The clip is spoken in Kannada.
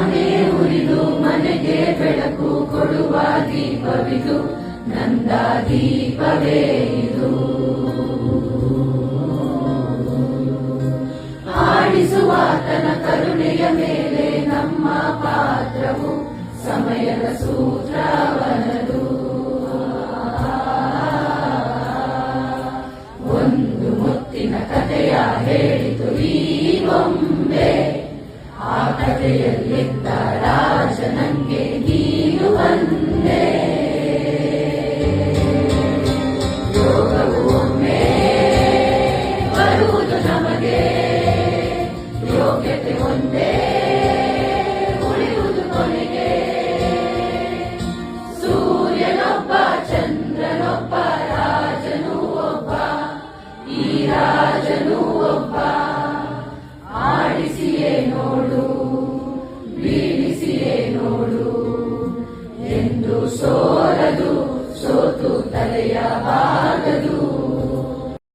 ಮನೆ ಉರಿದು ಮನೆಗೆ ಬೆಳಕು ಕೊಡುವ ದೀಪವಿದು, ನಂದ ದೀಪವೇ ಇದು. ಆಡಿಸುವಾತನ ಕರುಣೆಯ ಮೇಲೆ ನಮ್ಮ ಪಾತ್ರವು, ಸಮಯದ ಸೂತ್ರವನದು. ಒಂದು ಮುತ್ತಿನ ಕಥೆಯ ಹೇಳಿತು ಈ ಬೊಂಬೆ, ಆ ಕಥೆಯಲ್ಲಿದ್ದ ರಾಜನಂಗೆ ನೀನು ಬಂದೆ. ಯೋಗವು ಒಮ್ಮೆ ಬರುವುದು ನಮಗೆ, ಯೋಗ್ಯತೆ ಒಂದೇ ಉಳಿಯುವುದು ಕೊನೆಗೆ. ಸೂರ್ಯನೊಬ್ಬ ಚಂದ್ರನೊಬ್ಬ ರಾಜನೂ ಒಬ್ಬ, ಈ ರಾಜನೂ ಒಬ್ಬ. ಆಡಿಸಿಯೇ ನೋಡು ಬೀಳಿಸಿಯೇ ನೋಡು, ಎಂದು ಸೋಲದು ಸೋತು ತಲೆಯ ಬಾಗದು.